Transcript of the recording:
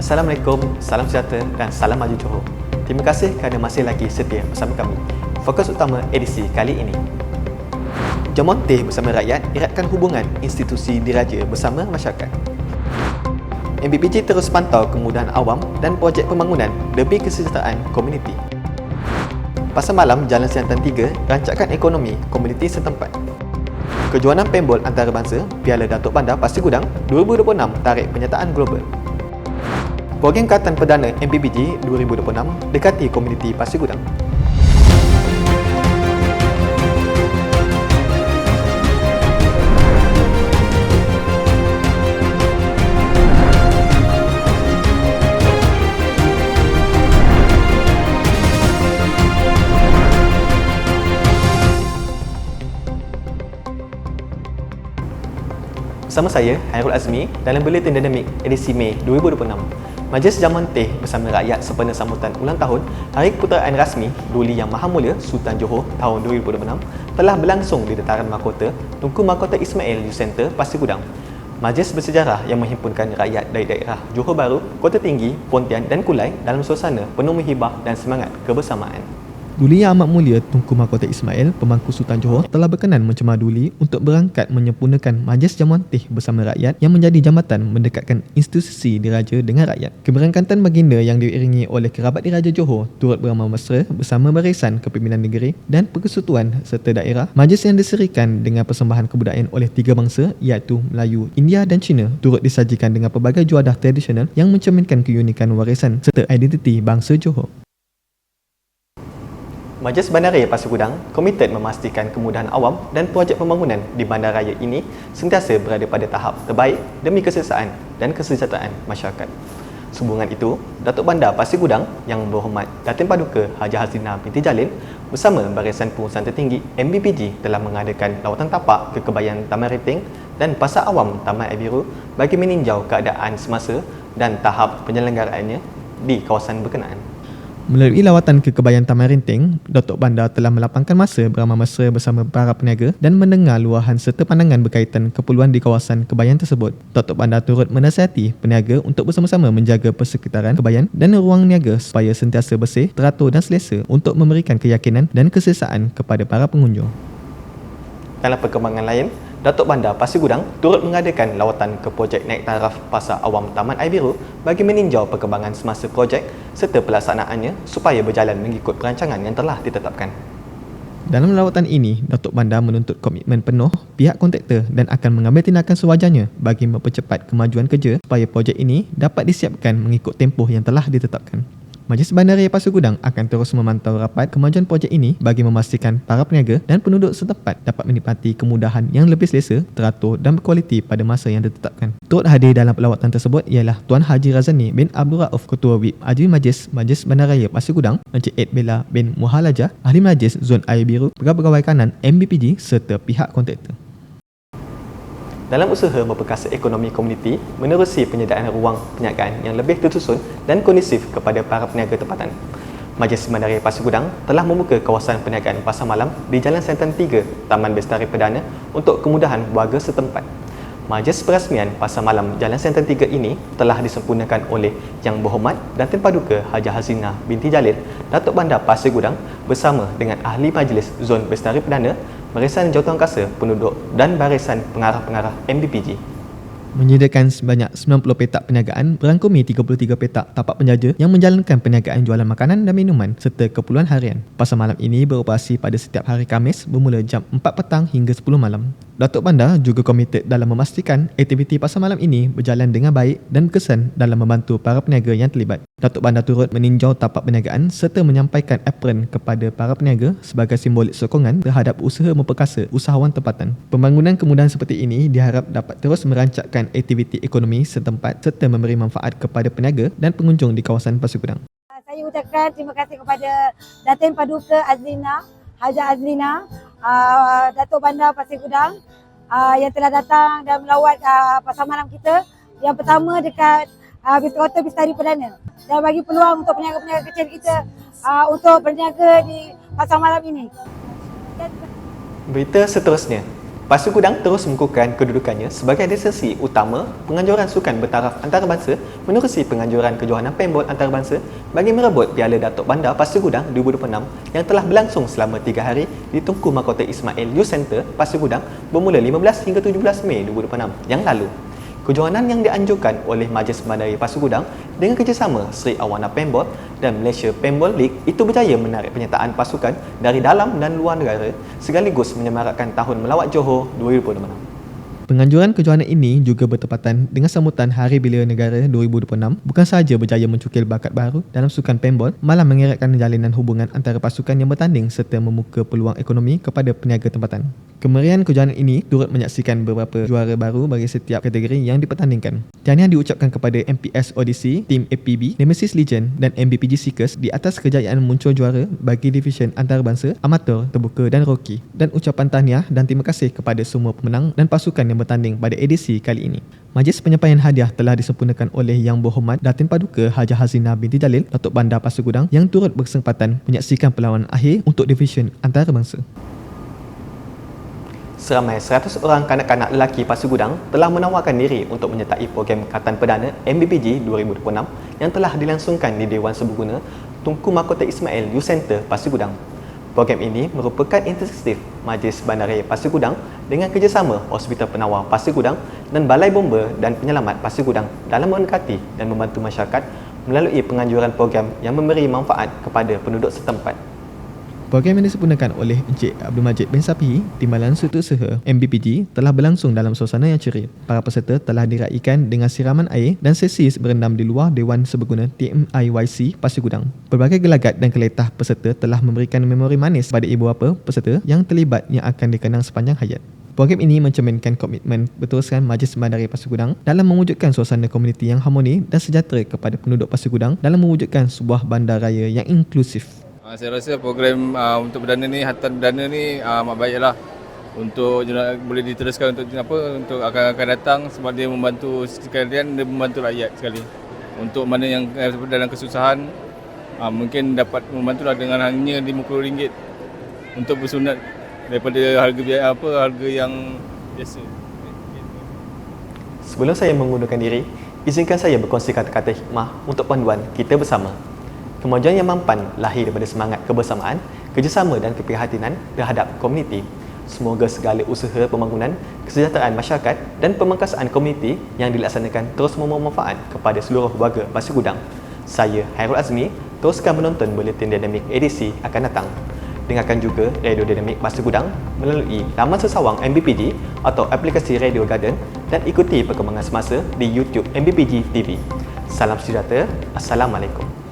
Assalamualaikum, salam sejahtera dan salam maju Johor. Terima kasih kerana masih lagi setia bersama kami. Fokus utama edisi kali ini. Jamuan teh bersama rakyat eratkan hubungan institusi diraja bersama masyarakat. MBPJ terus pantau kemudahan awam dan projek pembangunan demi kesejahteraan komuniti. Pasar malam Jalan Siantan 3 rancakan ekonomi komuniti setempat. Kejohanan pembol antarabangsa Piala Datuk Bandar Pasir Gudang 2026 tarik penyertaan global. Program Katan Perdana MBPJ 2026 dekati komuniti Pasir Gudang. Bersama saya, Hairul Azmi, dalam Buletin Dinamik edisi Mei 2026. Majlis Jamuan Teh bersama rakyat sempena sambutan ulang tahun Hari Keputeraan Rasmi Duli Yang Maha Mulia Sultan Johor tahun 2026 telah berlangsung di dataran mahkota Tunku Mahkota Ismail Youth Center, Pasir Gudang. Majlis bersejarah yang menghimpunkan rakyat dari daerah Johor Bahru, Kota Tinggi, Pontian dan Kulai dalam suasana penuh hibah dan semangat kebersamaan. Duli Yang Amat Mulia Tunku Mahkota Ismail, Pemangku Sultan Johor, telah berkenan mencemar Duli untuk berangkat menyempurnakan Majlis Jamuan Teh bersama rakyat yang menjadi jambatan mendekatkan institusi diraja dengan rakyat. Keberangkatan baginda yang diiringi oleh kerabat diraja Johor turut beramal mesra bersama barisan kepimpinan negeri dan persekutuan serta daerah. Majlis yang diserikan dengan persembahan kebudayaan oleh tiga bangsa iaitu Melayu, India dan Cina turut disajikan dengan pelbagai juadah tradisional yang mencerminkan keunikan warisan serta identiti bangsa Johor. Majlis Bandaraya Pasir Gudang komited memastikan kemudahan awam dan projek pembangunan di bandaraya ini sentiasa berada pada tahap terbaik demi keselesaan dan kesejahteraan masyarakat. Sehubungan itu, Datuk Bandar Pasir Gudang yang berhormat Datin Paduka Haji Hazina binti Jalil bersama Barisan Pengurusan Tertinggi MBPJ telah mengadakan lawatan tapak ke Kebayan Taman Renting dan Pasar Awam Taman Air Biru bagi meninjau keadaan semasa dan tahap penyelenggaraannya di kawasan berkenaan. Melalui lawatan ke Kebayan Taman Renting, Datuk Bandar telah melapangkan masa beramal mesra bersama para peniaga dan mendengar luahan serta pandangan berkaitan keperluan di kawasan Kebayan tersebut. Datuk Bandar turut menasihati peniaga untuk bersama-sama menjaga persekitaran Kebayan dan ruang niaga supaya sentiasa bersih, teratur dan selesa untuk memberikan keyakinan dan keselesaan kepada para pengunjung. Dalam perkembangan lain, Datuk Bandar Pasir Gudang turut mengadakan lawatan ke projek naik taraf Pasar Awam Taman Air Biru bagi meninjau perkembangan semasa projek serta pelaksanaannya supaya berjalan mengikut perancangan yang telah ditetapkan. Dalam lawatan ini, Datuk Bandar menuntut komitmen penuh pihak kontraktor dan akan mengambil tindakan sewajarnya bagi mempercepat kemajuan kerja supaya projek ini dapat disiapkan mengikut tempoh yang telah ditetapkan. Majlis Bandaraya Pasir Gudang akan terus memantau rapat kemajuan projek ini bagi memastikan para peniaga dan penduduk setempat dapat menikmati kemudahan yang lebih selesa, teratur dan berkualiti pada masa yang ditetapkan. Turut hadir dalam lawatan tersebut ialah Tuan Haji Razani bin Abdul Rauf, Ketua WIP Ahli Majlis Majlis Bandaraya Pasir Gudang, Encik Ed Bella bin Muhalajah, Ahli Majlis Zon Air Biru, Pegawai Kanan MBPJ serta pihak kontraktor. Dalam usaha memperkasa ekonomi komuniti menerusi penyediaan ruang perniagaan yang lebih tersusun dan kondusif kepada para peniaga tempatan, Majlis Bandaraya Pasir Gudang telah membuka kawasan perniagaan pasar malam di Jalan Siantan 3, Taman Bestari Perdana untuk kemudahan warga setempat. Majlis perasmian Pasar Malam Jalan Siantan 3 ini telah disempurnakan oleh Yang Berhormat Datin Paduka Haji Hazina binti Jalil, Datuk Bandar Pasir Gudang bersama dengan Ahli Majlis Zon Bestari Perdana, Barisan Jawatankuasa Penduduk dan Barisan Pengarah-Pengarah MBPJ. Menyediakan sebanyak 90 petak perniagaan berangkumi 33 petak tapak penjaja yang menjalankan perniagaan jualan makanan dan minuman serta keperluan harian. Pasar malam ini beroperasi pada setiap hari Khamis bermula jam 4 petang hingga 10 malam. Datuk Bandar juga komited dalam memastikan aktiviti pasar malam ini berjalan dengan baik dan berkesan dalam membantu para peniaga yang terlibat. Datuk Bandar turut meninjau tapak perniagaan serta menyampaikan apron kepada para peniaga sebagai simbolik sokongan terhadap usaha memperkasa usahawan tempatan. Pembangunan kemudahan seperti ini diharap dapat terus merancakkan aktiviti ekonomi setempat serta memberi manfaat kepada peniaga dan pengunjung di kawasan Pasir Gudang. Saya ucapkan terima kasih kepada Datin Paduka Haja Azlina, Datuk Bandar Pasir Gudang yang telah datang dan melawat pasar malam kita yang pertama dekat Kota Bestari Perdana dan bagi peluang untuk peniaga-peniaga kecil kita untuk berniaga di pasar malam ini. Berita seterusnya, Pasir Gudang terus mengukuhkan kedudukannya sebagai destinasi utama penganjuran sukan bertaraf antarabangsa menerusi penganjuran kejohanan paintball antarabangsa bagi merebut Piala Datuk Bandar Pasir Gudang 2026 yang telah berlangsung selama 3 hari di Tunku Mahkota Ismail Youth Centre Pasir Gudang bermula 15 hingga 17 Mei 2026 yang lalu. Kejohanan yang dianjurkan oleh Majlis Bandari Pasir Gudang dengan kerjasama Sri Awana Paintball dan Malaysia Paintball League itu berjaya menarik penyertaan pasukan dari dalam dan luar negara sekaligus menyemarakkan Tahun Melawat Johor 2026. Penganjuran kejohanan ini juga bertepatan dengan sambutan Hari Belia Negara 2026 bukan sahaja berjaya mencukil bakat baru dalam sukan paintball, malah mengeratkan jalinan hubungan antara pasukan yang bertanding serta membuka peluang ekonomi kepada peniaga tempatan. Kemeriahan kejohanan ini turut menyaksikan beberapa juara baru bagi setiap kategori yang dipertandingkan. Tahniah diucapkan kepada MPS Odyssey, Tim APB, Nemesis Legion dan MBPG Seekers di atas kejayaan muncul juara bagi divisyen antarabangsa, amatur, terbuka dan rookie. Dan ucapan tahniah dan terima kasih kepada semua pemenang dan pasukan yang bertanding pada edisi kali ini. Majlis penyampaian hadiah telah disempurnakan oleh Yang Berhormat Datin Paduka Hajah Hazina binti Jalil, Datuk Bandar Pasir Gudang yang turut bersempatan menyaksikan perlawanan akhir untuk divisyen antarabangsa. Seramai 100 orang kanak-kanak lelaki Pasir Gudang telah menawarkan diri untuk menyertai program Katan Perdana MBPG 2026 yang telah dilangsungkan di Dewan Serbaguna Tunku Mahkota Ismail Youth Centre Pasir Gudang. Program ini merupakan inisiatif Majlis Bandaraya Pasir Gudang dengan kerjasama Hospital Penawar Pasir Gudang dan Balai Bomba dan Penyelamat Pasir Gudang dalam mendekati dan membantu masyarakat melalui penganjuran program yang memberi manfaat kepada penduduk setempat. Program yang disempurnakan oleh Encik Abdul Majid bin Sapi, Timbalan Suteusaha MBPG telah berlangsung dalam suasana yang ceria. Para peserta telah diraikan dengan siraman air dan sesi berendam di luar Dewan Serbaguna TMIYC Pasir Gudang. Berbagai gelagat dan keletah peserta telah memberikan memori manis pada ibu bapa peserta yang terlibat yang akan dikenang sepanjang hayat. Program ini mencerminkan komitmen berterusan Majlis Bandaraya Pasir Gudang dalam mewujudkan suasana komuniti yang harmoni dan sejahtera kepada penduduk Pasir Gudang dalam mewujudkan sebuah bandaraya yang inklusif. Saya rasa program untuk perdana ni, Hatan Perdana ni amat baiklah untuk boleh diteruskan untuk akan datang sebab dia membantu sekalian, dia membantu rakyat sekali. Untuk mana yang dalam kesusahan mungkin dapat membantulah dengan hanya RM50 untuk bersunat daripada harga yang biasa. Sebelum saya mengundurkan diri, izinkan saya berkongsi kata-kata hikmah untuk panduan kita bersama. Kemajuan yang mampan lahir daripada semangat kebersamaan, kerjasama dan keprihatinan terhadap komuniti. Semoga segala usaha pembangunan, kesejahteraan masyarakat dan pemangkasaan komuniti yang dilaksanakan terus membawa manfaat kepada seluruh warga Pasir Gudang. Saya Hairul Azmi, teruskan menonton Buletin Dinamik edisi akan datang. Dengarkan juga Radio Dinamik Pasir Gudang melalui laman sesawang MBPG atau aplikasi Radio Garden dan ikuti perkembangan semasa di YouTube MBPG TV. Salam sejahtera. Assalamualaikum.